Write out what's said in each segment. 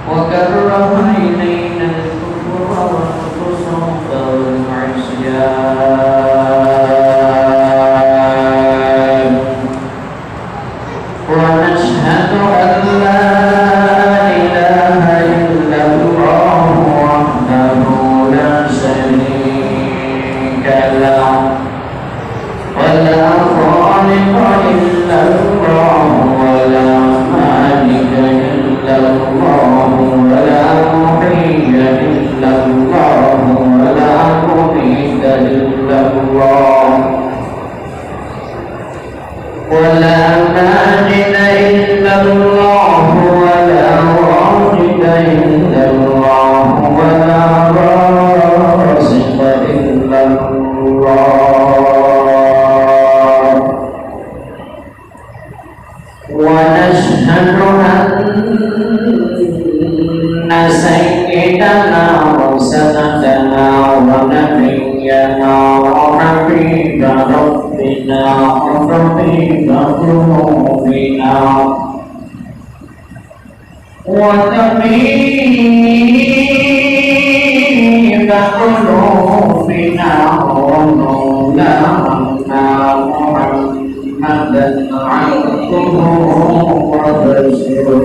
وكره إلينا الكفر والفسوق والعصيان ونشهد أن لا إله إلا الله وحده لا شريك له ولا خالق إلا الله ولا مالك إلا الله ولا محيي إلا الله ولا مميت إلا الله ولا ماجد إلا الله ولا راشد إلا الله ولا رازق إلا الله ونشهد أن سيدنا وسندنا ونبينا وحبيب ربنا وطبيب قلوبنا وطبيب قلوبنا ومولانا محمدا عبده ورسوله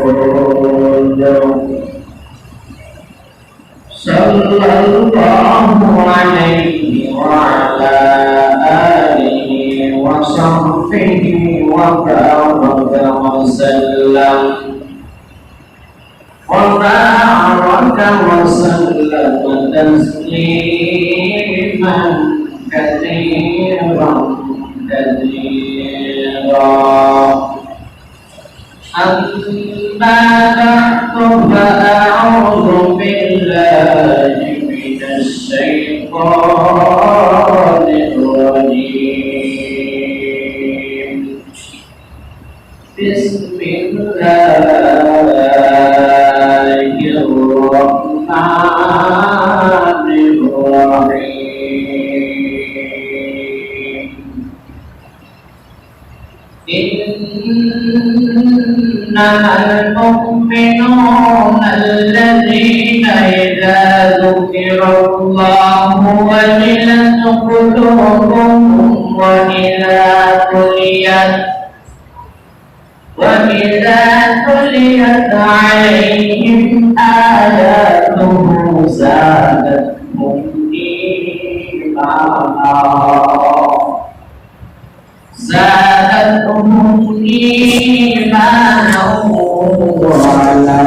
صلى الله عليه وعلى آله وصحبه وبارك وسلم تسليما كثيرا أما بعد فأعوذ بالله من الشيطان الرجيم بسم الله الرحمن الرحيم إنما المؤمنون الذين إذا ذكر الله وجلت قلوبهم وإذا تليت عليهم آياته زادتهم إيمانا وعلى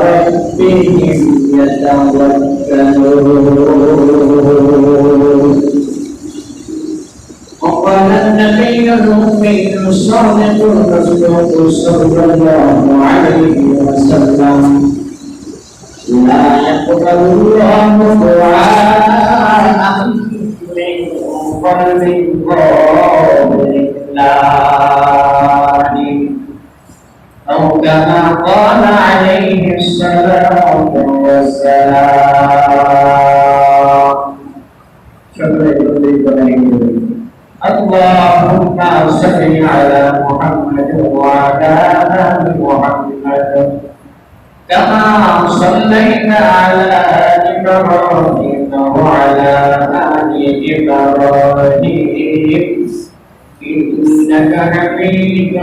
ربهم يتوكلون وقال النبي الأمي الصادق المصدوق صلى الله عليه وسلم لا يقبل الله دعاء من قلب غافل أو كما قال عليه الصلاة والسلام اللهم صل على محمد وعلى آل محمد كما صليت على إبراهيم وعلى آل إبراهيم إنك حميد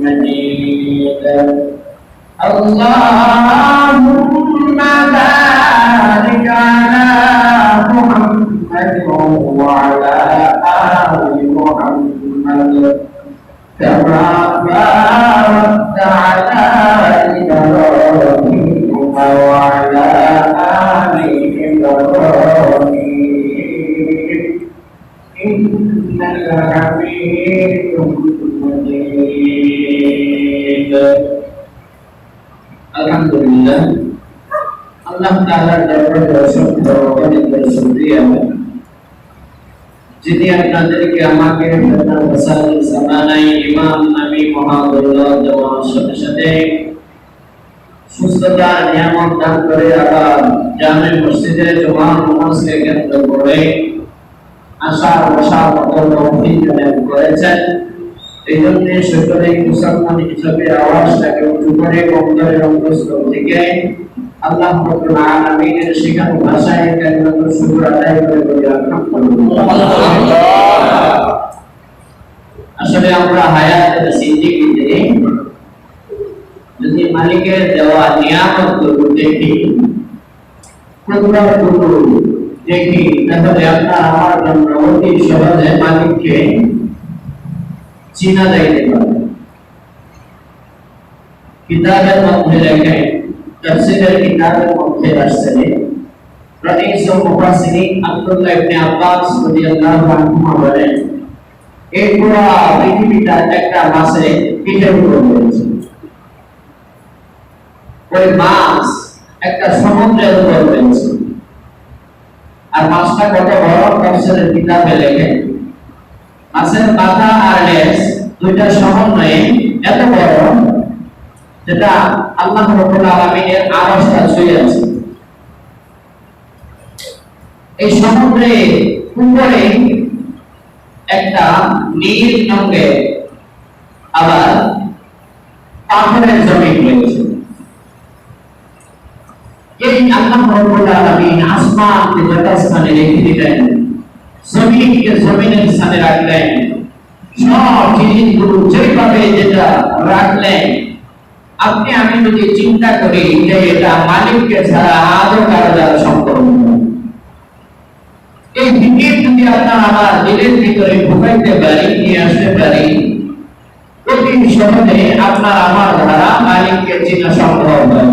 مجيد اللهم بارك على محمد وعلى آل محمد كما باركت على إبراهيم وعلى آل إبراهيم إنك حميد مجيد. Alhamdulillah, Allah Ta'ala dapat bersyukur dan bersyukur. Jadi আপনাদের আমাকে আপনার প্রসাদ সামানাই ইমাম নবী মুহাম্মদুল্লাহ দেওয়ার সাথে সাথে সুস্থতা নিয়ামত দান করে আবার জামে মসজিদে জুমা নামাজকে কেন্দ্র করে আশা বসা তৌফিক দান করেছেন। এই জন্য সকলে মুসলমান হিসেবে আওয়াজটাকে উঁচু করে অন্তরের অন্তঃস্থল থেকে আল্লাহ রাব্বুল আলামিনের শেখানো ভাষায় কালিমাতুল শুকর আদায় করে বলি আলহামদুলিল্লাহ। আসলে আমরা হায়াতের জিন্দেগিতে যদি মালিকের দেওয়া নিয়ামতগুলো দেখি, কুদরতগুলো দেখি, তাহলে আপনার আমার জন্য অতি সহজে মালিককে চিনা যাইতে পারে। কিতাবের মধ্যে লেখেন, তাফসীরের কিতাবের মধ্যে আসছে, রাইস মুফাসসিরিন আব্দুল্লাহ ইবনে আব্বাস রাদিয়াল্লাহু আনহু বলেন, এই পুরো পৃথিবীটা একটা মাছের পিঠের উপর রয়েছে। ওই মাছ একটা সমুদ্রের উপর রয়েছে। আর মাছটা কত বড়, তাফসীরের কিতাবে লেখেন, মাছের মাথা আর লেজ দুইটা সমন্বয়ে এত বড় যেটা আল্লাহ রাব্বুল আলামিনের আরশটা ছুঁয়ে আছে। এই সমুদ্রে উপরে একটা নীল রঙের আবার পাথরের জমি রয়েছে। এই আল্লাহ রাব্বুল আলামিন আসমানকে যথাস্থানে রেখে দিলেন, জমিনকে জমিনের স্থানে রাখলেন, সব জিনিসগুলো যেভাবে যেটা রাখলেন, আপনি আমি যদি চিন্তা করি যে এটা মালিককে ছাড়া আদৌ কারো দ্বারা সম্ভব নয়। এই ফিকির যদি আপনার আমার দিলের ভিতরে ঢুকাইতে পারি, নিয়ে আসতে পারি, অতি সহজে আপনার আমার দ্বারা মালিককে চেনা সম্ভব হয়।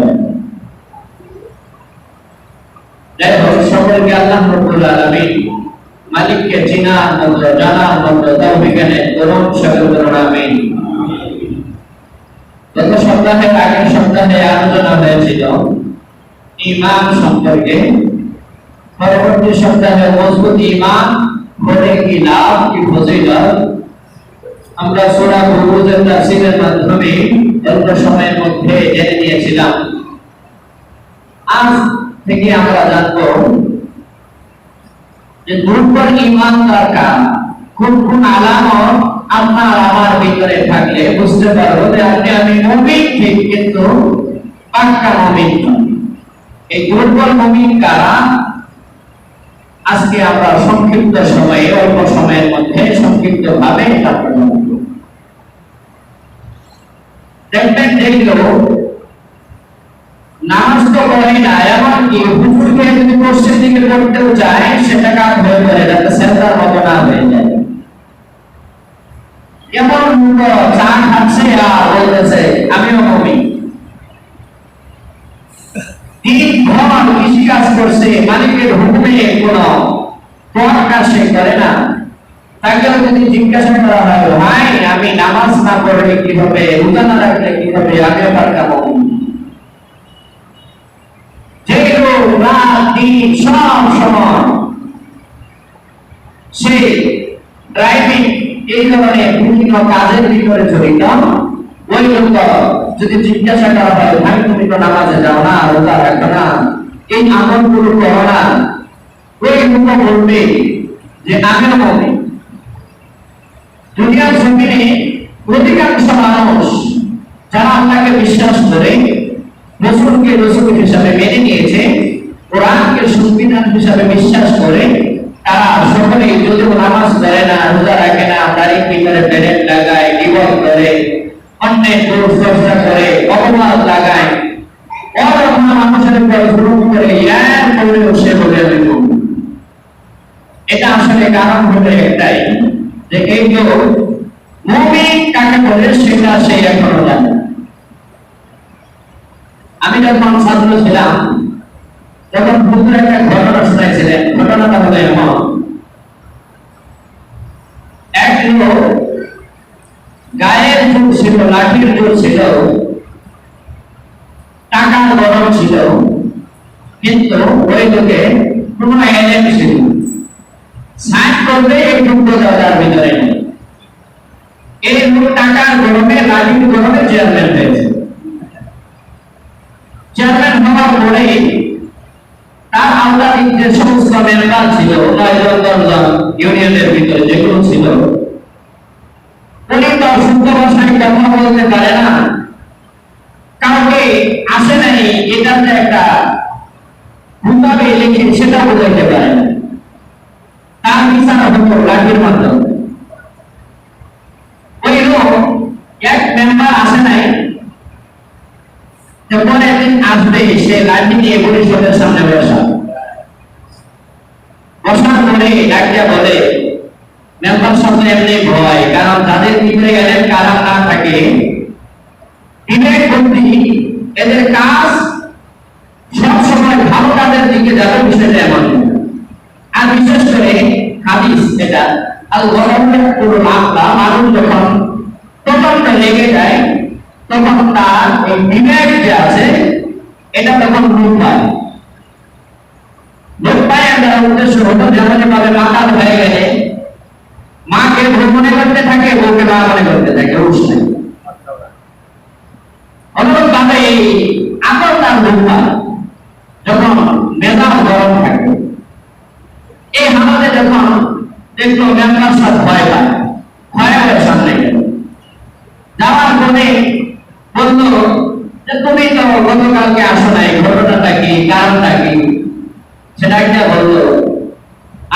যাই হোক, সকলকে আল্লাহ রাব্বুল আলামিন মালিককে চেনার মতো, জানার মতো তৌফিক এনে করুন, সকল করুন আমিন। গত সপ্তাহে, আগের সপ্তাহে আলোচনা হয়েছিল ঈমান সম্পর্কে। পরবর্তী সপ্তাহে মজবুত ঈমান হলে কি লাভ, কি ফজিলত, আমরা সূরা বুরুজের তাফসীরের মাধ্যমে অল্প সময়ের মধ্যে জেনে নিয়েছিলাম। আজ থেকে আমরা জানব যে দুর্বল ঈমানদার কার, কোন কোন আলামত আপনার আমার ভিতরে থাকলে বুঝতে পারবো যে আপনি আমি মুমিন ঠিক, কিন্তু পাক্কা মুমিন নই। এই দুর্বল মুমিন কারা, আজকে আমরা সংক্ষিপ্ত সময়ে, অল্প সময়ের মধ্যে সংক্ষিপ্ত ভাবে দেখবেন, দেখলো নামাজ তো পড়ে না, এমনকি হুজুরকে যদি মসজিদ দিকে করতেও যায় সেটা কাজ হয়ে পড়ে, যাতে সেন্টার মতো না হয়ে যায়। এমন চা খাচ্ছে আর বলতেছে আমিও মুমিন, দিনভর কৃষি কাজ করছে, মালিকের হুকুমে কোন প্রকাশ সে করে না। তাকে যদি জিজ্ঞাসা করা হয়, ভাই আমি নামাজ না পড়লে কি হবে, রোজা না রাখলে কি হবে, আমিও পাক্কা মুমিন। যে লোক রাত দিন সব সময় সে ড্রাইভিং এই ধরনের বিভিন্ন কাজের ভিতরে জড়িত, ওই লোক যদি জিজ্ঞাসা করা হয়, ভাই তুমি তো নামাজে যাও না, রোজা রাখো না, এই আমলগুলো করো না, ওই লোক বলবে যে আমিও মুমিন। দুনিয়ার জমিনে অধিকাংশ মানুষ যারা আল্লাহকে বিশ্বাস করে, রাসূলকে রাসূল হিসেবে মেনে নিয়েছে, কোরআনকে সংবিধান হিসেবে বিশ্বাস করে, তারা সকলেই যদিও নামাজ পড়ে না, রোজা রাখে না, দাড়ি পিছনে প্যানেট লাগায়, গীবত করে, অন্যের দোষ চর্চা করে, অপবাদ লাগায়, অরকম মানুষের উপর জুলুম করে, ইয়ার করলেও সে বলে দেব। এটা আসলে কারণ হলো একটাই, যে এই লোক মুমিন কাকে বলে সেটা সে এখনো জানে। আমি যখন ছাত্র ছিলাম তখন হুজুর একটা ঘটনা শোনাইছিলেন। ঘটনাটা হলো এমন, এক লোক গায়ের জোর ছিল, লাঠির জোর ছিল, টাকার গরম ছিল, কিন্তু ওই লোকে কোনো এলেম ছিল, সাইন করবে একটু যাওয়ার ভিতরে নেই। এই লোক টাকার গরমে, লাঠির গরমে চেয়ারম্যান হয়েছে। চেয়ারম্যান হওয়ার পরে তার আওতাধীন যে সমস্ত মেম্বার ছিল, 9 জন 10 জন ইউনিয়নের ভিতরে যেগুলো ছিল, উনি তো শুদ্ধ ভাষায় কথা বলতে পারে না, কাউকে আসে নাই এটাতে একটা ভূতাবে লিখে সেটা বোঝাইতে পারে না, তার বিচার হতো লাঠির মাধ্যমে। ওই লোক এক মেম্বার আসে নাই, যখন একদিন আসবে সে লাঠি নিয়ে পরিষদের সামনে বসার পরে ডাকিয়া বলে, মেম্বার সামনে এমনি ভয়, কারণ তাদের ভিতরে গেলেন কারা না থাকে বিবেক বুদ্ধি, এদের কাজ সব সময় ভালো কাজের দিকে যাবে, বিষয়টা এমন। আর বিশেষ করে হাদিস এটা আল গরমের পুরো মামলা মানুষ যখন প্রচন্ড লেগে যায় তখন তার এই বিবেক যে আছে এটা তখন রূপ পায়। লোক পায় তার উদ্দেশ্য হতো যেমন ভাবে মাতাল হয়ে গেলে মাকে বউ মনে করতে থাকে, বউকে মা মনে করতে থাকে, উষ্ণে অনুরূপ ভাবে এই আকল তার রূপ পায় যখন মেজাজ গরম থাকে। এই হামলে যখন দেখলো মেম্বার সাহেব ভয় পায়, ভয়ে সামনে গেল, যাওয়ার পরে বলল যে তুমি তো গতকালকে আসো নাই, ঘটনাটা কি, কারণটা কি? সেটা একটা বললো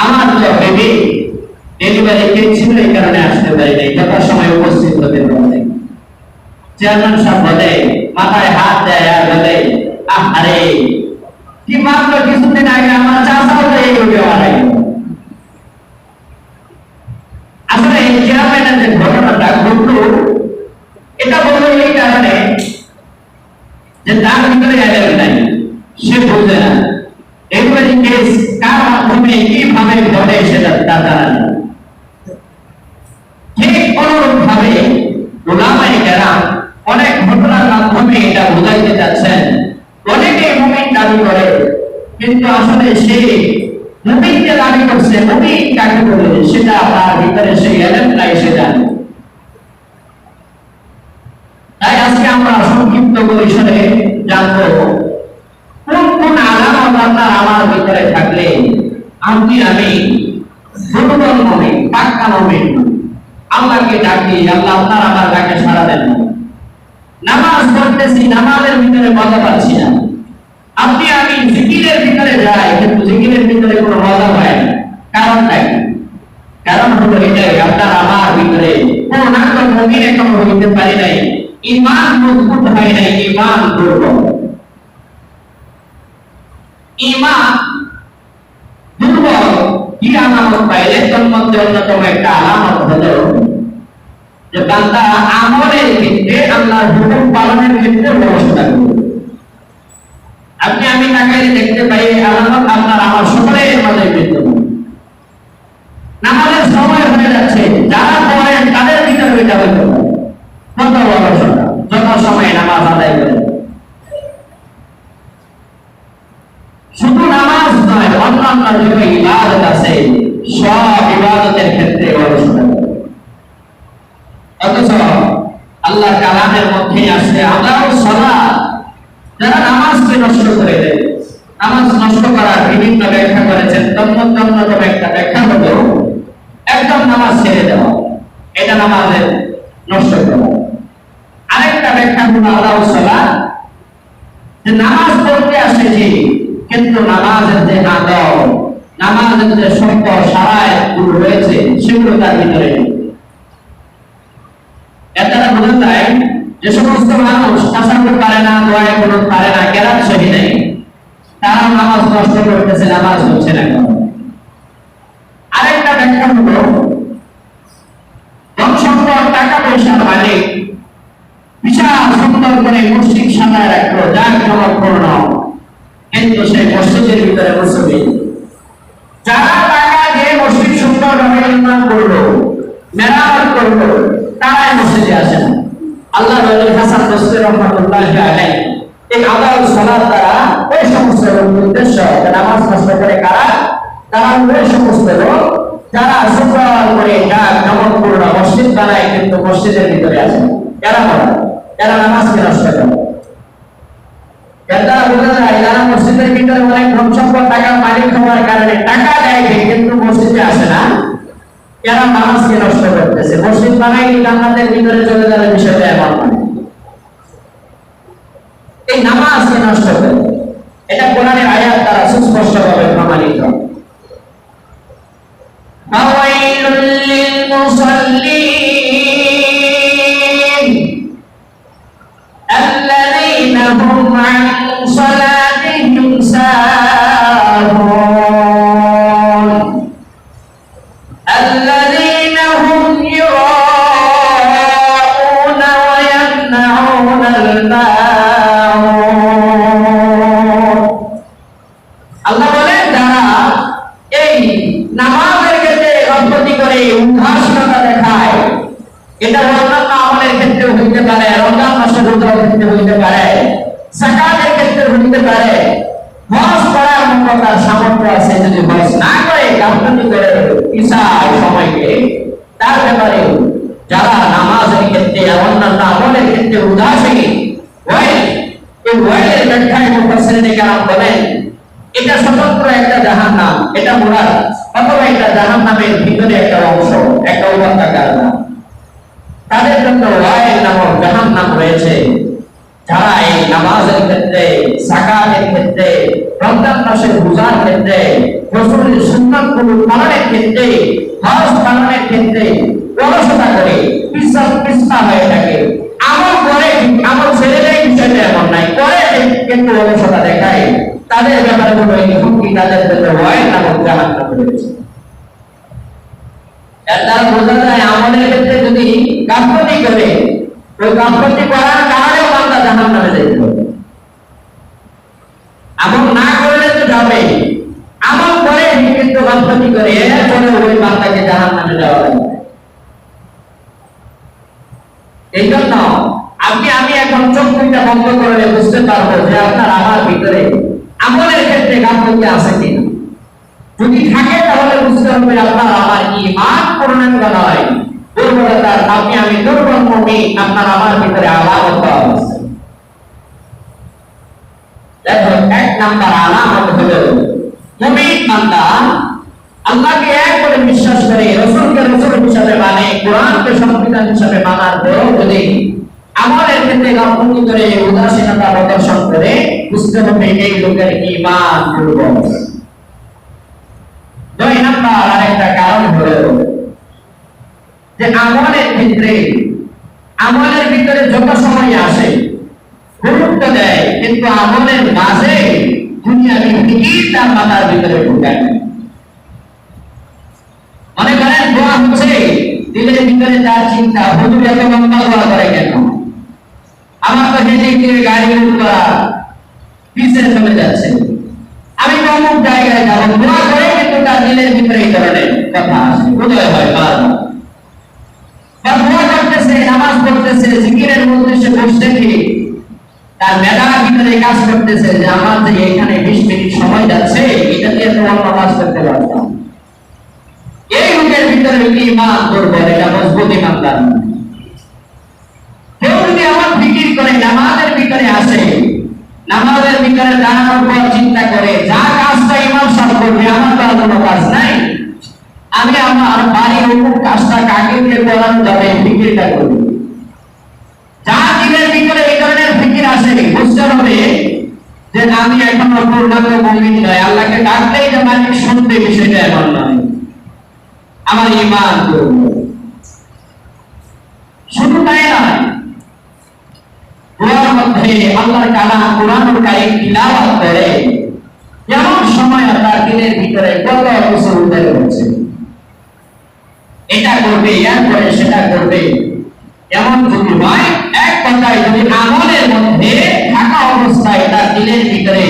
আমার তো বেবি ডেলিভারি কেক ছিল, এই কারণে আসতে পারি নাই, যথার সময় উপস্থিত হতে পারি। চেয়ারম্যান সাহেব বলে, মাথায় হাত দেয় আর বলে, আরে কি মাত্র কিছুদিন আগে আমার চাচাও তো এই হারাই। আসলে এই চেয়ারম্যানের যে ঘটনাটা ঘটলো এটা বললো এই কারণে যে তার ভিতরে অ্যাডাল্ট নাই, সে বোঝে না ডেলিভারি কেস কার মাধ্যমে কিভাবে ঘটে সেটা তার জানা নেই। ঠিক অনুরূপ ভাবে ওলামায়ে কেরাম অনেক ঘটনার মাধ্যমে এটা বোঝাইতে যাচ্ছেন। অনেকে মুমিন দাবি করে, কিন্তু আসলে সে মুমিনকে দাবি করছে, মুমিন কাকে বলে সেটা তার ভিতরে সেই এলেমটা এসে যায়। তাই আজকে আমরা সংক্ষিপ্ত পরিসরে জানবো কোন কোন আলামত আপনার আমার ভিতরে থাকলে আমি দুর্বল মুমিন, পাক্কা মুমিন, আল্লাহকে ডাকি, আল্লাহ আপনার আমার ডাকে সাড়া দেন। নামাজ পড়তেছি, নামাজের ভিতরে মজা পাচ্ছি না। আপনি আমি জিকিরের ভিতরে যাই, কিন্তু জিকিরের ভিতরে কোনো মজা পাই না। কারণটা কি? কারণ হলো এটাই, আপনার আমার ভিতরে কোন নাকল মুমিন এখনো হইতে পারি নাই, ঈমান মজবুত হয় নাই, ঈমান দুর্বল। ঈমান দুর্বল কি আলামত পাইলে তোর মধ্যে অন্যতম একটা আলামত হলো যে বান্দা আমলের ক্ষেত্রে আল্লাহর হুকুম পালনের ক্ষেত্রে ব্যবস্থা করবে। আপনি আমি তাকাইলে দেখতে পাই আলামত আপনার আমার সকলের মাঝে বিদ্যমান। নামাজের সময় হয়ে যাচ্ছে, যারা পড়েন তাদের ভিতরে এটা হইতে পারে কত বড় কথা, যত সময় নামাজ আদায় করে। শুধু নামাজ নয়, অন্যান্য যত ইবাদত আছে সব ইবাদতের ক্ষেত্রে ব্যবস্থা করে। অথচ আল্লাহ কালামের মধ্যে আসছে আদাও সালাত, যারা নামাজকে নষ্ট করে দেয়। নামাজ নষ্ট করার বিভিন্ন ব্যাখ্যা করেছেন, অন্যতম একটা ব্যাখ্যা হলো একদম নামাজ ছেড়ে দেওয়া, এটা নামাজের নষ্ট করা। আরেকটা ব্যাখ্যা হলো আদাও সালাত, যে নামাজ পড়তে আসেছি কিন্তু নামাজের যে আদব, নামাজের যে শর্ত সারায়াতগুলো রয়েছে সেগুলো তার ভিতরে নেই। এটা বোঝা যায় যে সমস্ত মানুষ তাসাব্বুহ পারে না, দোয়া কুনুত পারে না, কেরাত সহি নাই, তারা নামাজ নষ্ট করতেছে, নামাজ হচ্ছে না। আরেকটা ব্যাখ্যা হলো ধন সম্পদ, টাকা পয়সার মালিক বিশাল সুন্দর করে মসজিদ সাজায় রাখলো, যার জনপূর্ণ, কিন্তু সেই মসজিদের ভিতরে বসবে। যারা টাকা দিয়ে মসজিদ সুন্দরভাবে নির্মাণ করলো, মেরামত করলো, তারাই মসজিদে আসে না। আল্লাহ নবী হাসান বসরি রাহমাতুল্লাহি আলাইহি এই আদাও সালাত দ্বারা ওই সমস্ত উদ্দেশ্য, নামাজ নষ্ট করে কারা, তারা ওই সমস্ত লোক যারা সুন্দর করে জনপূর্ণ মসজিদ বানায় কিন্তু মসজিদের ভিতরে আসে না। এরা নামাজকে নষ্ট করে। যারা বোঝা যায় যারা মসজিদের ভিতরে অনেক ধন সম্পদ টাকার মালিক হওয়ার কারণে টাকা দেয় কিন্তু মসজিদে আসে না, এরা নামাজকে নষ্ট করতেছে। মসজিদ বানাইলে জান্নাতের ভিতরে চলে যাবে, বিষয়টা এমন নয়। এই নামাজকে নষ্ট করে, এটা কোরআনের আয়াত দ্বারা সুস্পষ্টভাবে প্রমাণিত। ফাওয়াইলুল লিল মুসাল্লিন আল্লাযীনা হুম আন সালাতিহিম সাহুন আল্লাযীনা হুম ইউরাউনা ওয়া ইয়ামনাউনাল মাউন। আল্লাহ বলেন, যারা এই নামাজের ক্ষেত্রে গফলতি করে, উদাসীনতা দেখায়, এটা অন্যান্য আমলের ক্ষেত্রে হইতে পারে, রমজান মাসের রোজার ক্ষেত্রে হইতে পারে, যাকাতের ক্ষেত্রে হইতে পারে, হজ করার মতো তার সামর্থ্য আছে, যদি হজ না করে গফলতি করে ঈশার সময়কে, তার ব্যাপারে যারা নামাজের ক্ষেত্রে অন্যান্য আমলের ক্ষেত্রে উদাসীন হয়, এই ওয়াইলের ব্যাখ্যায় মুফাসসিরিনে কেরাম বলেন, এটা স্বতন্ত্র একটা জাহান্নাম, এটা মুরাদ, অথবা এটা জাহান্নামের ভিতরে একটা অংশ, একটা উপত্যকার নাম। তাদের জন্য ওয়াইল নামক জাহান্নাম রয়েছে, যারা এই নামাজের ক্ষেত্রে, যাকাতের ক্ষেত্রে, রমজান মাসের রোজার ক্ষেত্রে, রাসূলের সুন্নাতগুলো পালনের ক্ষেত্রে, হজ পালনের ক্ষেত্রে অলসতা করে, পিছপা হয়ে থাকে। আমল করে, আমল ছেড়ে দেয়, বিষয়টা এমন নাই, করে কিন্তু অলসতা দেখায়। তাদের ব্যাপারে কোনো হুমকি, তাদের জন্য ওয়াইল নামক জাহান্নাম রয়েছে। এর দ্বারা বোঝা যায়, আমলের ক্ষেত্রে যদি গাফলতি করে, ওই গাফলতি করার কারণেও বান্দা জাহান্নামে যেতে হবে। আমল না করলে তো যাবে, আমল করে কিন্তু গাফলতি করে, এরপরে ওই বান্দাকে জাহান্নামে যাওয়া লাগবে। এই জন্য আমি এখন চোখ দুইটা বন্ধ করলে বুঝতে পারবো যে আপনার আমার ভিতরে আমলের ক্ষেত্রে গাফলতি আছে কিনা। যদি থাকে তাহলে বুঝতে হবে আপনার আমার ঈমান পূর্ণাঙ্গ নয়, দুর্বলতার। আমি দুর্বল মুমিন, আপনার আমার ভিতরে আলামত আছে। দেখো, এক নাম্বার আলামত হলো মুমিন বান্দা আল্লাহকে এক করে বিশ্বাস করে, রাসূলকে রাসূল হিসেবে মানে, কোরআনকে সংবিধান হিসেবে মানার পরেও যদি আমলের ক্ষেত্রে গাফলতি করে, উদাসীনতা প্রদর্শন করে, বুঝতে হবে এই লোকের ঈমান দুর্বল। দুই নাম্বার আরেকটা কারণ হলো যে আমলের ভিতরে যত সময় আসে গুরুত্ব দেয়, কিন্তু আমলের মাঝে দুনিয়াবি ফিকির তার মাথার ভিতরে ঢুকায়। মনে করেন দোয়া হচ্ছে, দিলের ভিতরে তার চিন্তা, হুজুর এত লম্বা দোয়া করে কেন, আমার তো হেঁটে গিয়ে গাড়ির উপর পিছে চলে যাচ্ছে, আমি তো অমুক জায়গায় যাবো, দোয়া করে কিন্তু তার দিলের ভিতরে এই ধরনের কথা আসে, উদয় হয় বারবার। বা দোয়া করতেছে, নামাজ পড়তেছে, জিকিরের মধ্যে সে বসে থেকে তার মেধার ভিতরে কাজ করতেছে যে আমার যে এখানে 20 মিনিট সময় যাচ্ছে, এটা দিয়ে তো অন্য কাজ করতে পারতাম। এই লোকের ভিতরে ঈমান দুর্বল, এটা মজবুত ঈমানদার। কেউ যদি আমার ফিকির করে, নামাজের ভিতরে আসে, নামাজের ভিতরে দাঁড়ানোর পর চিন্তা করে, যা কাজটা ইমাম সাহেব করবে, আমার তো কোনো কাজ নাই, আমি আমার বাড়ির অমুক কাজটা কাকে দিয়ে করানো যাবে, ফিকিরটা করব। যা দিনের ভিতরে এই ধরনের ফিকির আসে, বুঝতে হবে যে আমি এখনো পূর্ণাঙ্গ মুমিন নয়। আল্লাহকে ডাকলেই যে মালিক শুনবে, বিষয়টা এমন নয়। আমার ঈমান দুর্বল। শুধু তাই নয়, দোয়ার মধ্যে আল্লাহর কালাম কুরআনুল কারীম তিলাওয়াত করে, এমন সময় তার দিলের ভিতরে কত কিছু উদয় হচ্ছে, এটা করবে, এরপরে সেটা করবে। এমন যদি হয়, এক কথায় যদি আমলের মধ্যে থাকা অবস্থায় তার দিলের ভিতরে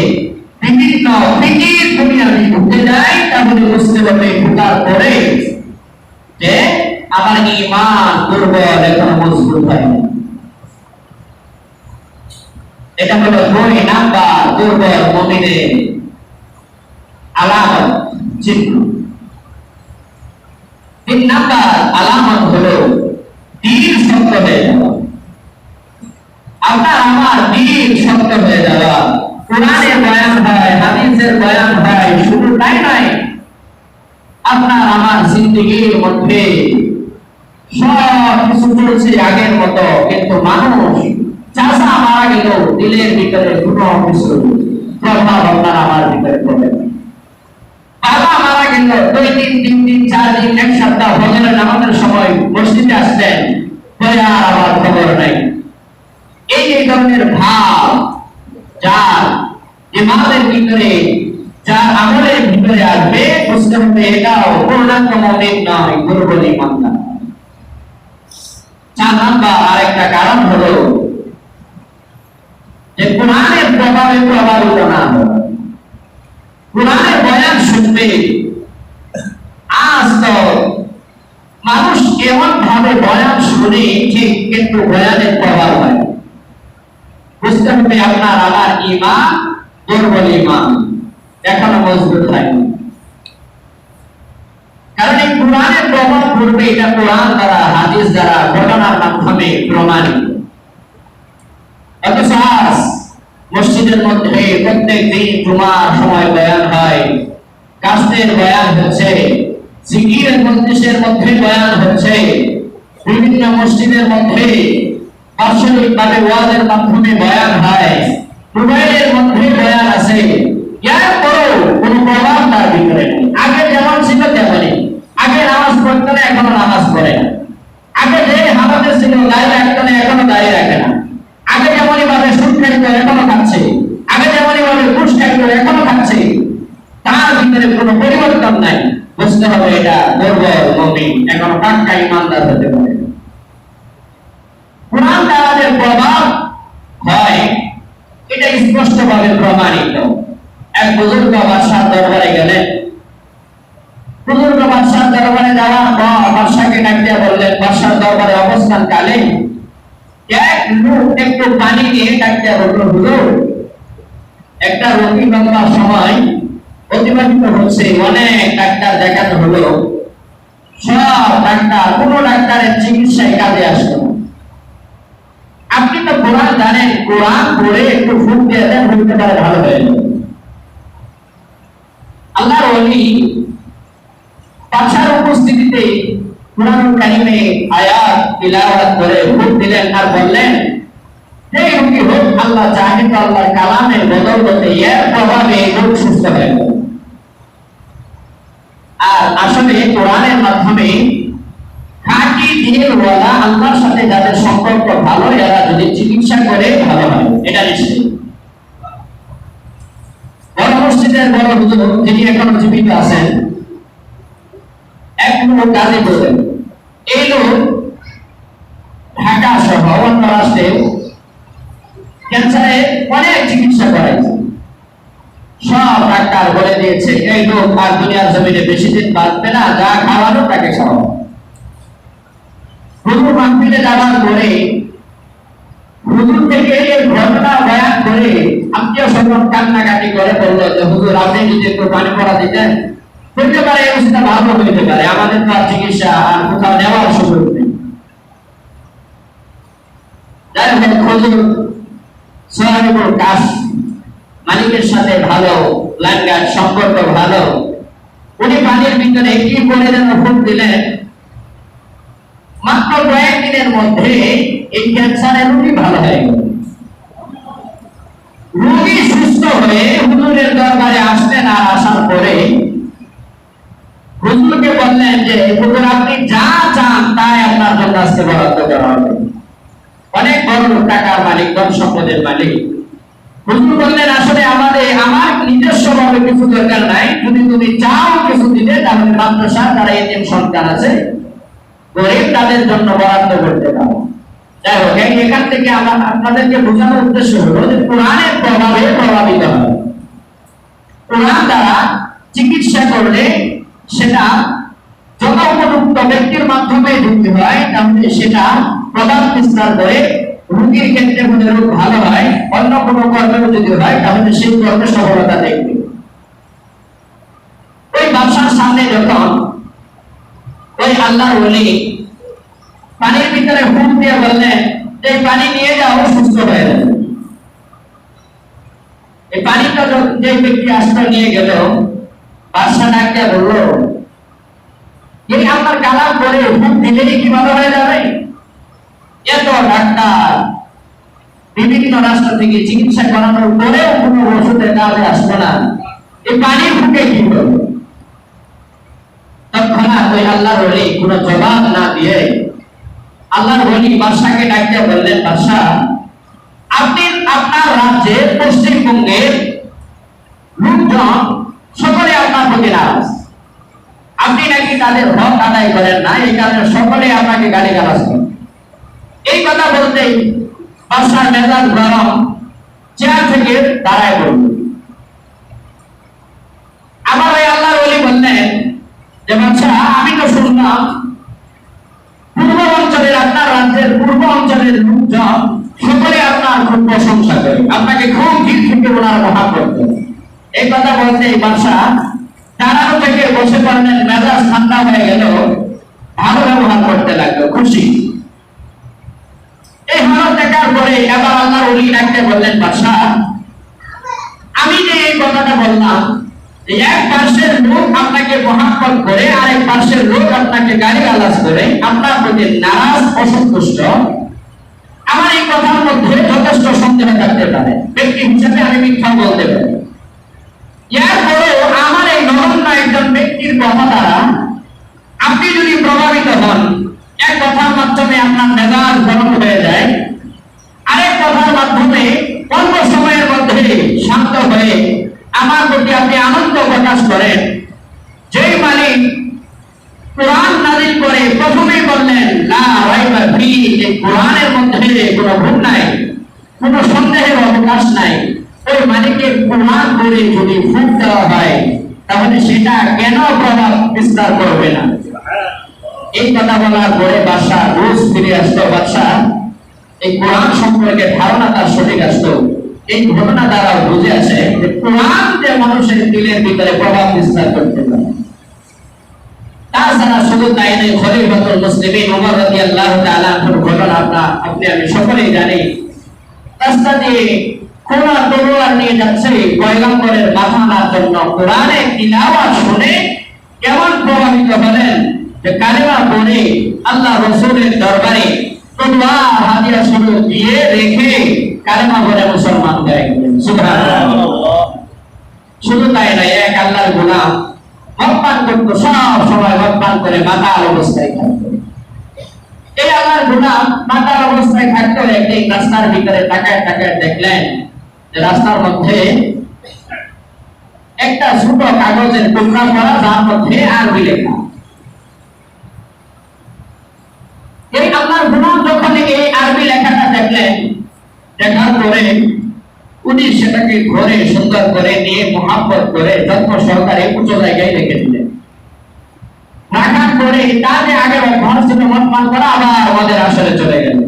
বিভিন্ন ফিকির দুনিয়াবি ঢুকে যায়, তাহলে বুঝতে হবে ঢোকার পরে যে আমার ঈমান দুর্বল, এখনো মজবুত হয়নি। এটা হলো 2 নাম্বার দুর্বল মুমিনের আলামত, চিহ্ন। 3 নাম্বার আলামত হলো দিল শক্ত হয়ে যাওয়া। আপনার আমার দিল শক্ত হয়ে যাওয়া। কোরআনের বয়ান হয়, হাদিসের বয়ান হয়, শুধু তাই নয়, আপনার আমার জিন্দেগির মধ্যে সব কিছু চলছে আগের মতো, কিন্তু মানুষ চাষা মারা গেল দিলের ভিতরে কোনো কিছু প্রভাব আপনার আমার ভিতরে পড়ে। বাবা মারা গেল 2 দিন 3 দিন 4 দিন 1 সপ্তাহ ফজরের নামাজের সময় মসজিদে আসলেন, পরে আর আমার খবর নাই। এই ধরনের ভাব যার ইমানের ভিতরে, যার আমলের ভিতরে আসবে, বুঝতে হবে এটাও পূর্ণাঙ্গ মুমিন নয়, দুর্বল ইমানদার। 4 নাম্বার আরেকটা কারণ হলো যে কোরআনের প্রভাবে প্রভাবিত না হওয়া। কোরআনের বয়ান শুনবে, আজ তো মানুষ এমন ভাবে বয়ান শুনে ঠিক, কিন্তু বয়ানের প্রভাব হয়। বুঝতে হবে আপনার আমার ঈমান দুর্বল ঈমান, এখনো মজবুত হয়নি। কারণ এই কোরআনের প্রভাব পড়বে, এটা কোরআন দ্বারা, হাদিস দ্বারা, ঘটনার মাধ্যমে প্রমাণিত। অথচ আজ মসজিদের মধ্যে প্রত্যেক দিন জুমার সময় বয়ান হয়, কাস্তের বয়ান হচ্ছে, জিকিরের মজলিসের মধ্যে বয়ান হচ্ছে, বিভিন্ন মসজিদের মধ্যে বাৎসরিক ভাবে ওয়াজের মাধ্যমে বয়ান হয়, মোবাইলের মধ্যে বয়ান আছে। এরপরও কোনো প্রভাব তার ভিতরে নেই। আগে যেমন ছিল তেমনই। আগে নামাজ পড়তো না, এখনো নামাজ পড়ে না। আগে যে হালাতে ছিল দাঁড়িয়ে রাখতো না, এখনো দাঁড়িয়ে রাখে না। আগে যেমনই ভাবে সুদ খাইতো, এখনো খাচ্ছে। আগে যেমনই ভাবে ঘুষ খাইতো, এখনো খাচ্ছে। তার ভিতরে কোনো পরিবর্তন নাই। বুঝতে হবে এটা দুর্বল মুমিন, এখনো পাক্কা ইমানদার হতে পারে। কোরআন তাআলার প্রভাব হয়, এটা স্পষ্টভাবে প্রমাণিত। এক বুজুর্গ বাদশার দরবারে গেলেন। বুজুর্গ বাদশার দরবারে যাওয়ার পর বাদশাকে ডাকিয়ে বললেন, বাদশার দরবারে অবস্থান কালে এক লোক একটু পানি নিয়ে ডাকিয়ে বলল, হুজুর, একটা রোগী বাঁধার সময় অতিবাহিত হচ্ছে, অনেক ডাক্তার দেখানো হলো, সব ডাক্তার, কোনো ডাক্তারের চিকিৎসায় কাজে আসলো না। আপনি তো কোরআন জানেন, কোরআন পড়ে একটু ফুট দিয়ে দেন, হতে পারে ভালো হয়ে যাবে। আল্লাহর ওলি বাদশার উপস্থিতিতে কোরআনুল কারীমে আয়াত তিলাওয়াত করে ফুট দিলেন আর বললেন, যে রোগী হোক, আল্লাহ চাহে তো আল্লাহর কালামের বদৌলতে এর প্রভাবে রোগ সুস্থ হয়ে যাবে। আর আসলে কোরআনের মাধ্যমে খাঁটি দিলওয়ালা আল্লাহর সাথে যাদের সম্পর্ক ভালো, এরা যদি চিকিৎসা করে ভালো হয়, এটা নিশ্চিত। বড় মসজিদের বড় হুজুর, যিনি এখনো জীবিত আছেন, এক লোক কাজে বলেন, এই লোক ঢাকা সহ অন্য রাষ্ট্রে ক্যান্সারে অনেক চিকিৎসা করাইছে। সব ডাক্তার বলে দিয়েছে এই লোক আর দুনিয়ার জমিনে বেশি দিন বাঁচবে না, যা খাওয়ানো তাকে খাওয়ানো। হুজুর মাহফিলে যাওয়ার পরে হুজুর থেকে এই ঘটনা বয়ান করে আত্মীয় স্বজন কান্নাকাটি করে বলল যে, হুজুর, আপনি যদি একটু পানি পড়া দিতেন, হতে পারে এই অবস্থা ভালো হইতে পারে, আমাদের তো আর চিকিৎসা আর কোথাও নেওয়ার সুযোগ নেই। যাই হোক, হুজুর সাহেবুল কাশ মালিকের সাথে ভালো লাগার সম্পর্ক ভালো, উনি পানির ভিতরে কি করে যেন ফুট দিলেন, মাত্র কয়েকদিনের মধ্যে এই ক্যান্সারের রোগী ভালো হয়ে গেল। রোগী সুস্থ হয়ে হুজুরের দরবারে আসলেন, আর আসার পরে হুজুরকে বললেন যে, হুজুর, আপনি যা চান তাই আপনার জন্য আজকে বরাদ্দ করা হবে। অনেক বড় টাকার মালিক, ধন সম্পদের মালিক। হুজুর বললেন, আসলে আমার নিজস্ব ভাবে কিছু দরকার নাই, যদি তুমি চাও কিছু দিতে, তাহলে মাদ্রাসা যারা এতিম সন্তান আছে, গরিব, তাদের জন্য বরাদ্দ করতে পারো। যাই হোক, এখান থেকে আমরা আপনাদেরকে বোঝানোর উদ্দেশ্য হলো যে কোরআনের প্রভাবে প্রভাবিত হয়। কোরআন দ্বারা চিকিৎসা করলে সেটা যত উপযুক্ত ব্যক্তির মাধ্যমে ঢুকতে হয়, তাহলে সেটা প্রভাব বিস্তার করে রোগীর ক্ষেত্রে যদি রোগ ভালো হয়, অন্য কোনো কর্মেও যদি হয়, তাহলে সেই কর্মে সফলতা দেখবে। ওই বাদশার সামনে যখন ওই আল্লাহর ওলি পানির ভিতরে ফুট দিয়ে বললেন যে, পানি নিয়ে যাও, সুস্থ হয়ে যাবে। এই পানিটা যে ব্যক্তি আশ্রয় নিয়ে গেল, বাদশা ডাক দিয়ে বলল, এই আপনার কালাম করে হুকুম দিলেই কি ভালো হয়ে যাবে? এত ডাক্তার বিভিন্ন রাষ্ট্র থেকে চিকিৎসা করানোর পরেও কোনো ওষুধের কাজে আসবে না, এই পানি ফুটে কি করবে? তৎক্ষণাৎ ওই আল্লাহর ওলি কোনো জবাব না দিয়ে আল্লাহর ওলি বাদশাকে ডাকতে বললেন, বাদশা, আপনি আপনার রাজ্যের পশ্চিমবঙ্গের লোকজন সকলে আপনার প্রতি নারাজ, আপনি নাকি তাদের হক আদায় করেন না, এই কারণে সকলে আপনাকে গালিগালাজ করেন। এই কথা বলতেই বাদশার মেজাজ গরম, চেয়ার থেকে দাঁড়ায় পড়ল। আবার ওই আল্লাহর ওলি বললেন যে, বাদশা, আমি তো শুনলাম পূর্ব অঞ্চলের, আপনার রাজ্যের পূর্ব অঞ্চলের লোকজন সকলে আপনার খুব প্রশংসা করে, আপনাকে খুব দিল থেকে ওনার মহাব্বত করে। এই কথা বলতে বাদশা দাঁড়ানো থেকে বসে পড়লেন, মেজাজ ঠান্ডা হয়ে গেল, ভালো ব্যবহার করতে লাগলো, খুশি। এই হালত দেখার পরে এবার আল্লাহর ওলি ডাকতে বললেন, বাদশা, আমি যে এই কথাটা বললাম, এক পার্শ্বের লোক আপনাকে মহাব্বত করে আর এক পার্শ্বের লোক আপনাকে গালিগালাজ করে, আপনার প্রতি নারাজ, অসন্তুষ্ট, আমার এই কথার মধ্যে যথেষ্ট সন্দেহ থাকতে পারে, ব্যক্তি হিসেবে আমি মিথ্যা বলতে পারি। এরপরেও আমার এই নগণ্য একজন ব্যক্তির কথা দ্বারা আপনি যদি প্রভাবিত হন, এক কথার মাধ্যমে আপনার মেজাজ গরম হয়ে যায়, আরেক কথার মাধ্যমে অল্প সময়ের মধ্যে শান্ত হয়ে আমার প্রতি আপনি আনন্দ প্রকাশ করেন, যেই মালিক কোরআন নাযিল করে প্রথমেই বললেন লা রাইবা ফি, এই কোরআনের মধ্যে কোনো ভুল নাই, কোনো সন্দেহের অবকাশ নাই, ওই মালিকের কোরআন করে যদি ফুট দেওয়া হয় তাহলে সেটা কেন প্রভাব বিস্তার করবে না? এই কথা বলার পরে বাদশা রোজ ফিরে আসতো। বাদশা এই কোরআন সম্পর্কে ধারণা তার সঠিক আসতো। এই ঘটনা দ্বারা বুঝে আসে যে কোরআন যে মানুষের দিলের ভিতরে প্রভাব বিস্তার করতে পারে। তাছাড়া শুধু তাই নয়, খলিফাতুল মুসলিমিন ওমর রাদিয়াল্লাহু তাআলা আনহুর ঘটনা আপনি আমি সকলেই জানি। রাস্তা দিয়ে কোরআন তলোয়ার নিয়ে যাচ্ছে পয়গম্বরের মাথার জন্য, কোরআনের তিলাওয়াত শুনে কেমন প্রভাবিত হলেন যে কালেমা পড়ে আল্লাহ রাসূলের দরবারে তলোয়ার হাদিয়া শুরু দিয়ে রেখে কালেমা পড়ে মুসলমান হয়ে গেলেন। সুবহানাল্লাহ। শুধু তাই নয়, এক আল্লাহর গোলাম মদ্যপান করতো, সব সময় মদ্যপান করে মাতাল অবস্থায় থাকতো। এই আল্লাহর গোলাম মাতাল অবস্থায় থাকতো। একদিন রাস্তার ভিতরে তাকায় তাকায় দেখলেন যে রাস্তার মধ্যে একটা ছোট কাগজের টুকরা পড়া, যার মধ্যে আরবি লেখা। এই আল্লাহর গোলাম যখন এই আরবি লেখাটা দেখলেন, দেখার পরে উনি সেটাকে ঘরে সুন্দর করে নিয়ে মহাব্বত করে যত্ন সহকারে উঁচু জায়গায় রেখে দিলেন। রাখার পরে তাদের আগে ঘর ছিল মদ্যপান করা, আবার আমাদের আসরে চলে গেল।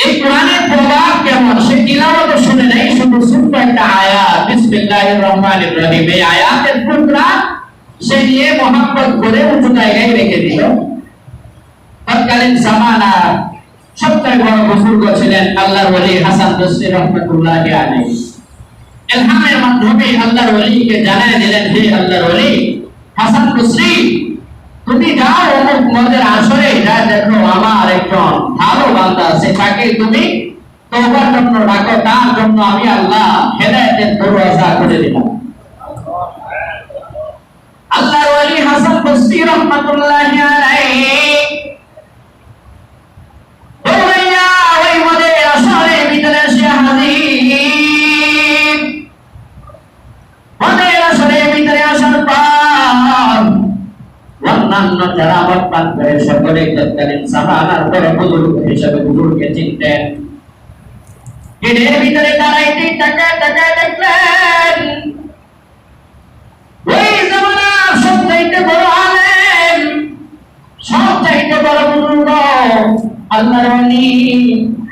এই কোরআনের প্রভাব কেমন সে তিলাওয়াত শুনে নাই, শুধু ছোট্ট একটা আয়াত বিসমিল্লাহির রহমানির রহিম, এই আয়াতের টুকরা সে নিয়ে মহাব্বত করে উঁচু জায়গায় রেখে দিল। তৎকালীন জামানা সবচেয়ে বড় বুজুর্গ ছিলেন আল্লাহর ওলি হাসান বসরি রাহমাতুল্লাহি আলাইহি। ইলহামের মাধ্যমে আল্লাহর ওলিকে জানায় দিলেন, হে আল্লাহর ওলি হাসান বসরি, তুমি যাও অমুক মদের আসরে, যা দেখো আমার একজন ভালো বান্দা আছে, তাকে তুমি তওবার জন্য ডাকো, তার জন্য আমি আল্লাহ হেদায়েতের দরওয়াজা খুলে দিলাম। আল্লাহর ওলি হাসান বসরি রাহমাতুল্লাহি আলাইহি যারা মদ্যপান করে সকলে তৎকালীন জামানার বড় বুজুর্গ হিসেবে হুজুরকে চিনতেন। এর ভিতরে দাঁড়াইতে তাকায় তাকায় দেখলেন ওই জামানার সবচাইতে বড় আলেম, সবচাইতে বড় বুজুর্গ আল্লাহর ওলি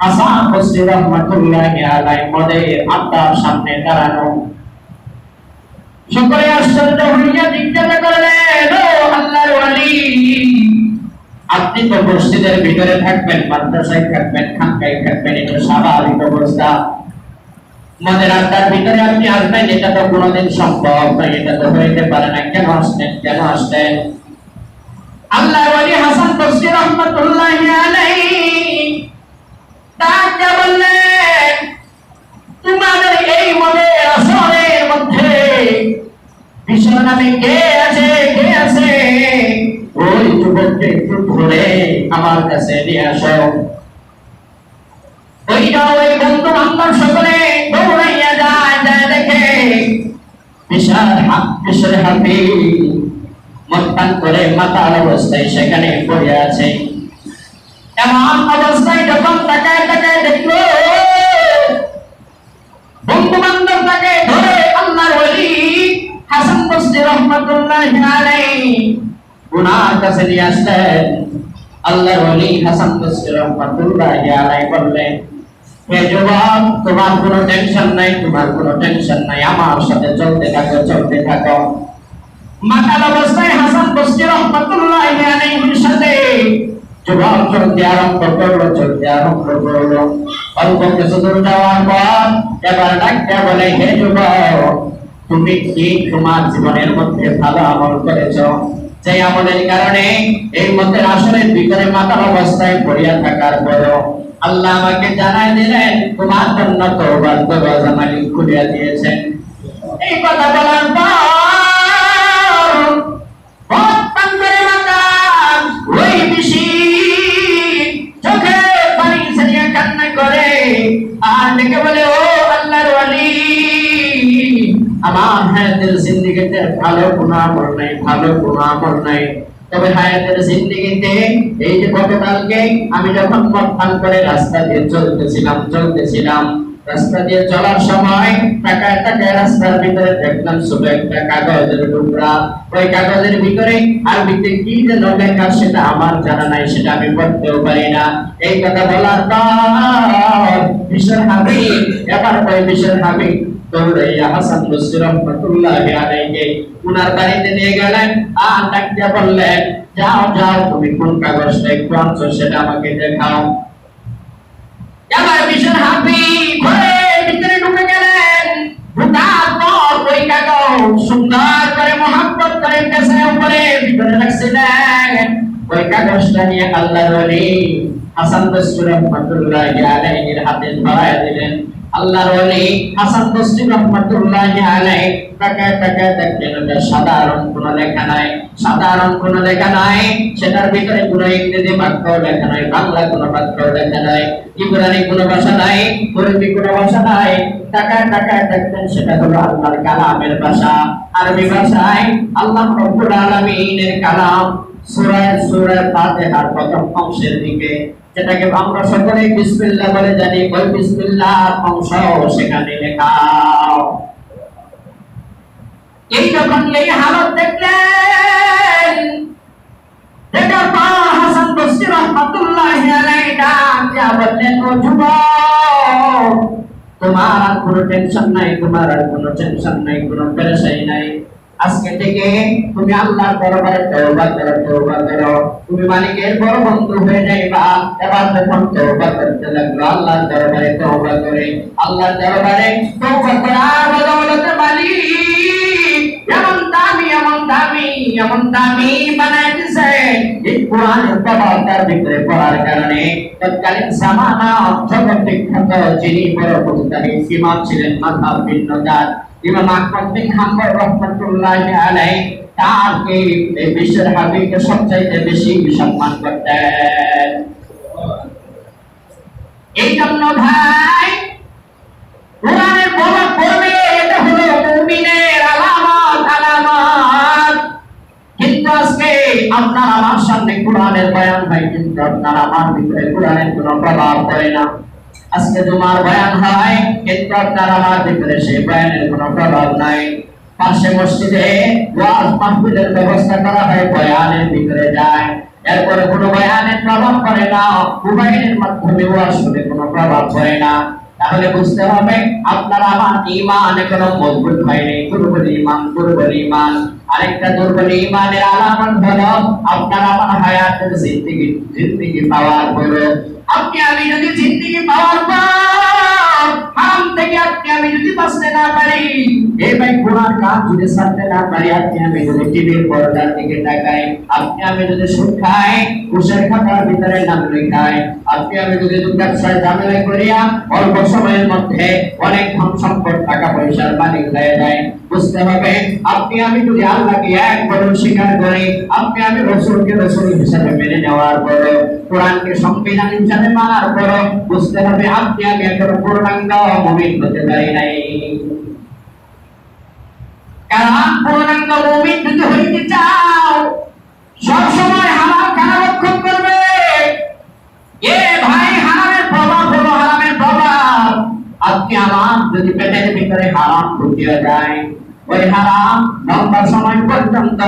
হাসান বসরি রাহমাতুল্লাহি আলাইহি মদের আড্ডার সামনে দাঁড়ানো। সকলে আশ্চর্য হইয়া জিজ্ঞাসা করলেন, ও আল্লাহর ওলি, আপনি তো মসজিদের ভিতরে থাকবেন, মাদ্রাসায় থাকবেন, খানকায় থাকবেন, এটা স্বাভাবিক অবস্থা। মদের আড্ডার ভিতরে আপনি আসবেন, এটা তো কোনোদিন সম্ভব নয়, এটা তো হইতে পারে না, কেন আসলেন? আল্লাহর ওলি হাসান বসরি রাহমাতুল্লাহি আলাইহি তাকে বললেন, তোমাদের এই মনের আসরের মধ্যে বিশ্ব নামে কে আছে, কে আছে? ওই যুবককে একটু ধরে আমার কাছে নিয়ে আসো। ওই বন্ধু বান্ধব সকলে দৌড়াইয়া যায়, দেখে বিশাল হাতি মত্তান করে মাতাল অবস্থায় সেখানে পড়ে আছে। এমন অবস্থায় যখন তাকায় দেখলো বন্ধু বান্ধব তাকে ধরে আল্লাহর ওলি হাসান বসরি রাহমাতুল্লাহি আলাইহি উনার কাছে নিয়ে আসলেন। আল্লাহর ওলি হাসান বসরি রাহমাতুল্লাহি আলাইহি বললেন, হে যুবক, তোমার কোনো টেনশন নাই, তোমার কোনো টেনশন নাই, আমার সাথে চলতে থাকো। মাতাল অবস্থায় হাসান বসরি রাহমাতুল্লাহি আলাইহির সাথে যুবক চলতে আরম্ভ করলো। অল্প কিছু দূর যাওয়ার পর এবার ডাকতে বলে, হে যুবক, তুমি কি তোমার জীবনের মধ্যে ভালো আমল করেছ, যে আমলের কারণে এই মতের আসরের ভিতরে মাতাল অবস্থায় পড়িয়া থাকার পরও আল্লাহ আমাকে জানাই দিলেন তোমার জন্য তওবার দরজা মালিক খুলিয়া দিয়েছেন। এই কথা বলার পর ওই বেশি চোখে পানি ছেড়ে কান্না করে আর ডেকে বলে, ও আল্লাহর ওলি, আমার হায়াতের জিন্দেগিতে ভালো কোনো আমল নাই, তবে হায়াতের জিন্দেগিতে এই যে গতকালকে আমি যখন মদ পান করে রাস্তা দিয়ে চলতেছিলাম, রাস্তা দিয়ে চলার সময় তাকায় রাস্তার ভিতরে দেখলাম ছোট একটা কাগজের টুকরা। ওই কাগজের ভিতরে আরবিতে কি যেন লেখা সেটা আমার জানা নাই, সেটা আমি পড়তেও পারি না। এই কথা বলার পর বিশাল হাবিব, এবার ওই বিশাল হাবিব দৌড়াইয়া হাসান বসরি রাহমাতুল্লাহি আলাইহি উনার বাড়িতে নিয়ে গেলেন আর ডাকতে বললেন, যাও তুমি কোন কাগজটা একটু আনছো সেটা আমাকে দেখাও। এবার বিশাল হাবিব ঘরের ভিতরে ঢুকে গেলেন। ঢুকার পর ওই কাগজ সুন্দর করে মহব্বত করে কাছে উপরে ভিতরে রাখছিলেন। ওই কাগজটা নিয়ে আল্লাহর ওলি হাসান বসরি রাহমাতুল্লাহি আলাইহির হাতে ধরায় দিলেন। আল্লাহর ওলি হাসান বসরি রাহমাতুল্লাহি আলাইহি তাকায় দেখলেন ওটা সাধারণ কোনো লেখা নাই, সেটার ভিতরে কোনো ইংরেজি বাক্য লেখা নাই, বাংলা কোনো বাক্য লেখা নাই, ইব্রানি কোনো ভাষা নাই, আরবি কোনো ভাষা নাই। তাকায় দেখলেন সেটা হলো আল্লাহর কালামের ভাষা, আরবি ভাষায় আল্লাহ রাব্বুল আলামিনের কালাম। সূরা ফাতিহার প্রথম অংশের দিকে যেটাকে আমরা সকলে বিসমিল্লাহ বলে জানি, ওই বিসমিল্লাহর অংশ সেখানে লেখা। এই যখন এই হালত দেখলেন, দেখার পর হাসান বসরি রাহমাতুল্লাহি আলাইহি ডাক বললেন, ও যুবক, তোমার আর কোনো টেনশন নাই, কোনো পেরেশানি নাই। আজকে থেকে তুমি আল্লাহর দরবারে তওবা করো, তুমি মালিকের বড় বন্ধু হয়ে যাইবা। এবার যখন তওবা করতে লাগলো, আল্লাহর দরবারে তওবা করার বদৌলতে মালিক এমন দামি বানাই দিয়েছে এই কোরআনের তওবার ভিতরে পড়ার কারণে। তৎকালীন জামানা জগৎ বিখ্যাত যিনি বড় মুজতাহিদ ইমাম ছিলেন মাযহাব বিন নাজাত ইমাম আহমদ বিন হাম্বল রাহমাতুল্লাহি আলাইহি, তাকে এই বিশ্বের হাবিবকে সবচাইতে বেশি সম্মান করতেন। এই জন্য ভাই কোরআনের বড় পড়বে, এটা হলো মুমিনের আলামত। কিন্তু আজকে আপনার আমার সামনে কোরআনের বয়ান হয়, কিন্তু আপনার আমার ভিতরে কোরআনের কোনো প্রভাব পড়ে না। আজকে তোমার বয়ান হয়, কিন্তু আপনার আমার ভিতরে সেই বয়ানের কোনো প্রভাব নাই। পাশে মসজিদে ওয়াজ মাহফিলের ব্যবস্থা করা হয়, বয়ানের ভিতরে যায়, এরপরে কোনো বয়ানের প্রভাব পড়ে না, মোবাইলের মাধ্যমে ওয়াজ শুনে কোনো প্রভাব পড়ে না। তাহলে বুঝতে হবে আপনার আমার ঈমান এখনো মজবুত হয়নি, দুর্বল ঈমান। আরেকটা দুর্বল ঈমানের আলামত হলো আপনার আমার হায়াতের জিন্দেগি পাওয়ার পরে আপনি আমি যদি জিন্দেগি পাওয়ার পর হারাম থেকে আপনি আমি যদি বাঁচতে না পারি, এই ভাই গুনার কাজ যদি ছাড়তে না পারি, আপনি আমি যদি টিভির পর্দার দিকে তাকাই, আপনি আমি যদি সুদ খাই, ঘুষের খাতার ভিতরে নাম লেখাই, আপনি আমি যদি ব্যবসায় ঝামেলা করিয়া অল্প সময়ের মধ্যে অনেক ধন সম্পদ টাকা পয়সার মালিক হয়ে যায়, বুঝতে হবে আপনি আমি যদি আল্লাহকে এক বছর স্বীকার করি, আপনি আমি রসুলকে রসুল হিসাবে মেনে নেওয়ার পরে, কোরআনকে সংবিধান হিসাবে মানার পরে, বুঝতে হবে আপনি আমি এখনো পূর্ণাঙ্গ মুমিন হতে পারি নাই। কারণ পূর্ণাঙ্গ মুমিন যদি হইতে চাও, সবসময় হারাম খানা রক্ষণ করবে। এ ভাই, হারামের প্রভাব হলো হারামের প্রভাব। আপনি আমার যদি পেটের ভিতরে হারাম ঢুকিয়ে যায়, ওই হারাম লম্বা সময় পর্যন্ত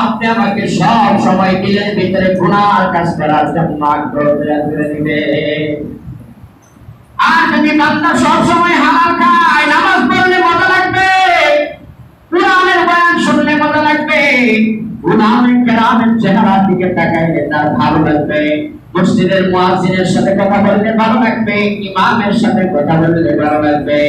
আপনি আমাকে সব সময় দিলের ভিতরে গুনার কাজ করার জন্য আগ্রহ করে দিবে। আর যদি বান্দা সব সময় হালাল খায়, নামাজ পড়লে মজা লাগবে, কোরআনের বয়ান শুনলে মজা লাগবে, উলামায়ে কেরামের চেহারার দিকে তাকাইলে তার ভালো লাগবে, মসজিদের মুয়াজ্জিনের সাথে কথা বললে ভালো লাগবে, ইমামের সাথে কথা বললে ভালো লাগবে।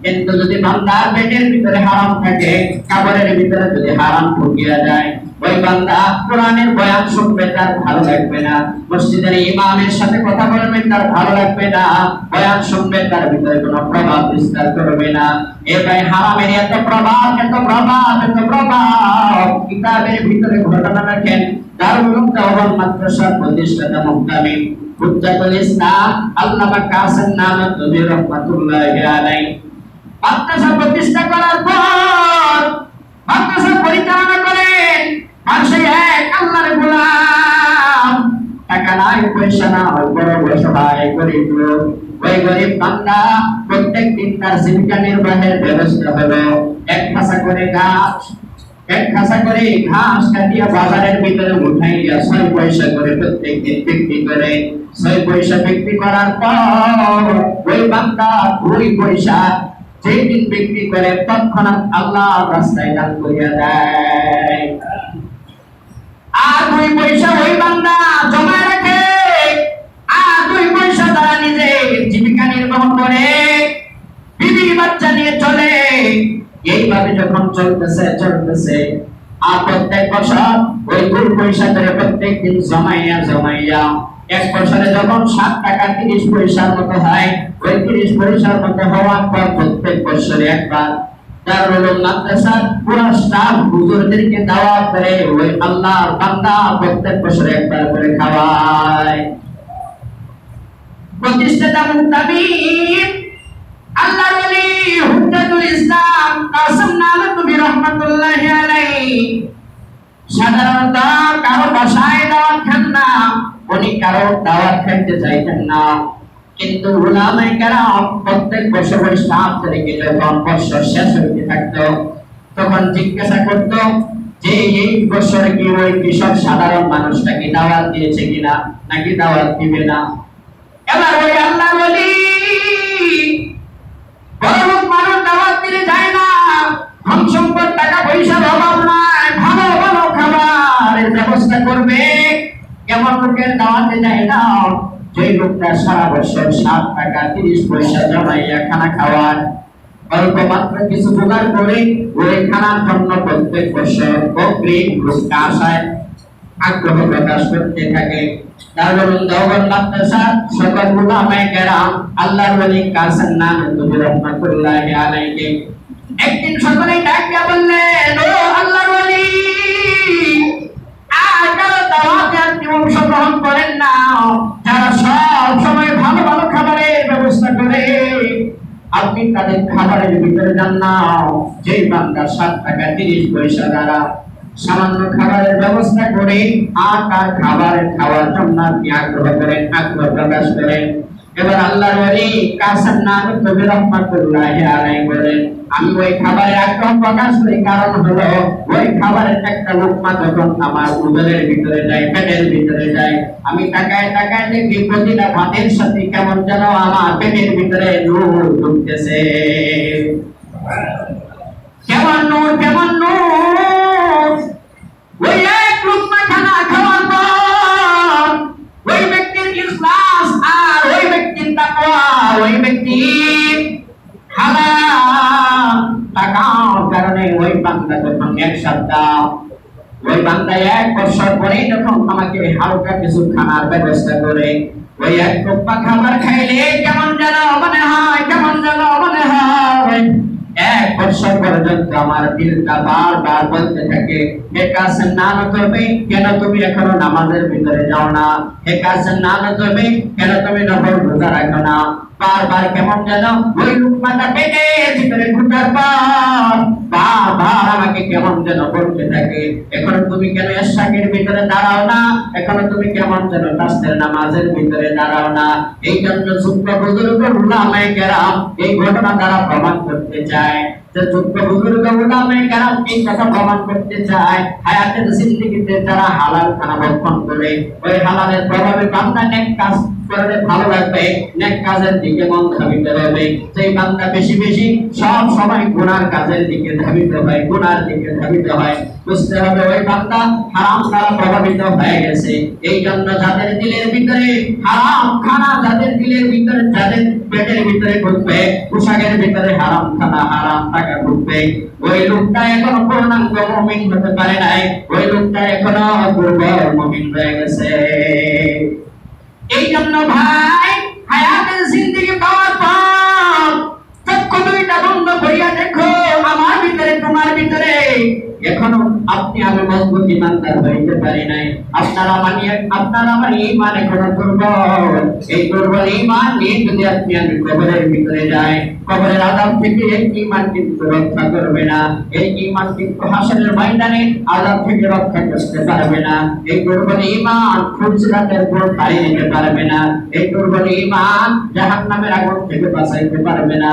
কিন্তু যদি বান্দার পেটের ভিতরে হারাম থাকে, কবরের ভিতরে যদি হারাম ঢুকিয়া যায়, ওই বান্দা কোরআনের বয়ান শুনবে তার ভালো লাগবে না, মসজিদের ইমামের সাথে কথা বলবে তার ভালো লাগবে না, বয়ান শুনবে তার ভিতরে কোনো প্রভাব বিস্তার করবে না। এটাই হারামের এত প্রভাব, এত প্রভাব, এত প্রভাব। কিতাবের ভিতরে ঘটনা রাখেন, দারুল তাওবাহ মাদ্রাসার প্রতিষ্ঠাতা মুহতামিম হুজ্জাতুল ইসলাম আল্লামা কাসেম নানুতুবি রাহমাতুল্লাহি আলাইহি মাদ্রাসা প্রতিষ্ঠা করার পর মাদ্রাসা পরিচালনা করেন আর সেই এক আল্লাহর গোলাম, টাকা নাই পয়সা নাই, বড় বড় সবাই গরিব লোক, ওই গরিব বান্দা প্রত্যেক দিন তার জীবিকা নির্বাহের ব্যবস্থা হলো এক খাসা করে ঘাস কাটিয়া বাজারের ভিতরে উঠাইয়া 6 পয়সা করে প্রত্যেক দিন বিক্রি করে, 6 পয়সা বিক্রি করার পর ওই বান্দা 2 পয়সা যেই দিন বিক্রি করে তৎক্ষণাৎ আল্লাহর রাস্তায় দান করিয়া দেয়। আর 2 পয়সা ওই বান্দা জমা রাখে, আর 2 পয়সা দ্বারা নিজে জীবিকা নির্বাহ করে, বিবি বাচ্চা নিয়ে চলে। এইভাবে যখন চলতেছে আর প্রত্যেক বছর ওই 2 পয়সা করে প্রত্যেক দিন জমাইয়া এক বছরে যখন 7 টাকা 30 পয়সার মতো হয়, ওই 30 পয়সার মতো হওয়ার পর প্রত্যেক বছরে একবার দারুল মাদ্রাসার পুরো স্টাফ হুজুরদেরকে দাওয়াত করে ওই আল্লাহর বান্দা প্রত্যেক বছরে একবার করে খাওয়ায়। প্রতিষ্ঠাতা মুহতামিম আল্লাহর ওলি হুজ্জাতুল ইসলাম কাসেম নানুতুবি রাহমাতুল্লাহি আলাইহি সাধারণত কারো বাসায় দাওয়াত খান না, উনি কারো দাওয়াত খেতে চাইতেন না, কিন্তু উলামায়ে কেরাম প্রত্যেক বছর ওই স্টাফদেরকে যখন বছর শেষ হতে থাকতো তখন জিজ্ঞাসা করত যে এই বছর কি ওই কৃষক সাধারণ মানুষটাকে দাওয়াত দিয়েছে কিনা, নাকি দাওয়াত দিবে না। এবার ওই আল্লাহর ওলি বড় মানুষ দাওয়াত দিলে যায় না, ধন সম্পদ টাকা পয়সার অভাব নাই, ভালো ভালো খাবারের ব্যবস্থা করবে, এমন লোকের দাওয়াতে যায় না যে লোকটা সারা বছর 7 টাকা 30 পয়সা জমাইয়া খানা খাওয়ার, অল্প মাত্র কিছু জোগাড় করে ওই খানার জন্য প্রত্যেক বছর অগ্রিম ঘুষটা আসায় আগ্রহ প্রকাশ করতে থাকে। দারুল তাওবাহ মাদ্রাসা সকল উলামায়ে কেরাম আল্লাহর ওলি কাসেম নানুতুবি রাহমাতুল্লাহি আলাইহি একদিন সকলেই ডাক দিয়া বললেন, ও আল্লাহর ওলি, আজকাল দাওয়াতে আপনি অংশগ্রহণ করেন না, যারা সব সময় ভালো ভালো খাবারের ব্যবস্থা করে আপনি তাদের খাবারের ভিতরে যান না। যেই বান্দা 7 টাকা 30 পয়সা দ্বারা সামান্য খাবারের ব্যবস্থা করে আর তার খাবারের খাওয়ার জন্য আপনি আগ্রহ প্রকাশ করেন। এবার আল্লাহর ওলি কাসেম নানুতুবি রাহমাতুল্লাহি আলাইহি বলেন, আমি ওই খাবারের আগ্রহ প্রকাশ করি কারণ হলো ওই খাবারের একটা লোকমা যখন আমার উদরের ভিতরে যায়, পেটের ভিতরে যায়, আমি তাকায় দেখি প্রতিটা ভাতের সাথে কেমন যেন আমার পেটের ভিতরে নূর ঢুকতেছে। কেমন নূর, কেমন নূর! ওই এক লোকমা খানা খাওয়ার পর ওই ব্যক্তির ইখলাস আর ওই ব্যক্তির তাকওয়া, ওই ব্যক্তির হালাল বান্দা যখন এক সপ্তাহ, ওই বান্দা এক বছর পরে যখন আমাকে হালকা কিছু খানার ব্যবস্থা করে, ওই এক কোপা খাবার খাইলে কেমন যেন মনে হয়, কেমন যেন মনে হয়। এক বছর পর্যন্ত আমার দিলটা বারবার বলতে থাকে, হে কাসেম নাম করবে কেন তুমি এখনো নামাজের ভিতরে যাও না, হে কাসেম নাম করবে কেন তুমি নফল রোজা রাখো না। বারবার কেমন যেন ওই লুকমাটা পেটের ভিতরে ঢুকার পর বারবার আমাকে কেমন যেন বলতে থাকে, এখন তুমি কেন এশাকের ভিতরে দাঁড়াও না, এখনো তুমি কেমন যেন তাসবিহ নামাজের ভিতরে দাঁড়াও না। এই জন্য যুক্ত বুজুর্গ উলামায়ে কেরাম এই ঘটনা দ্বারা প্রমাণ করতে চায় যে যুক্ত বুজুর্গ উলামায়ে কেরাম এই কথা প্রমাণ করতে চায় হায়াতের জিন্দেগিতে যারা হালাল খানা ভক্ষণ করে ওই হালালের প্রভাবে বান্দা নেক কাজ করলে ভালো লাগবে, নেক কাজের দিকে মন ধাবিত হবে। সেই বান্দা বেশি বেশি সব সময় গুনার কাজের দিকে ধাবিত হয়, গুনার দিকে ধাবিত হয়। বুঝতে হবে ওই বান্দা হারাম দ্বারা প্রভাবিত হয়ে গেছে। এই জন্য যাদের দিলের ভিতরে হারাম খানা, যাদের দিলের ভিতরে, যাদের পেটের ভিতরে ঢুকবে, পোশাকের ভিতরে হারাম খানা, হারাম টাকা ঢুকবে, ওই লোকটা এখনো পূর্ণাঙ্গ মুমিন হতে পারে নাই, ওই লোকটা এখনো দুর্বল মুমিন হয়ে গেছে। এই জন্য ভাই হায়াতের জিন্দেগি পাওয়ার পর চক্ষু দুইটা বন্ধ করিয়া দেখো আমার ভিতরে, তোমার ভিতরে এখনো আপনি আমি মজবুত ইমানদার হইতে পারি নাই। আপনার আমার ঈমান এখনো দুর্বল। এই দুর্বল ঈমান নিয়ে যদি আপনি আমি কবরের ভিতরে যাই, কবরের আযাব থেকে এই ঈমান কিন্তু রক্ষা করবে না। এই ঈমান কিন্তু হাসরের ময়দানে আযাব থেকে রক্ষা করতে পারবে না। এই দুর্বল ঈমান ফুলসিরাতের উপর পাড়ি দিতে পারবে না। এই দুর্বল ঈমান জাহান্নামের আগুন থেকে বাঁচাইতে পারবে না।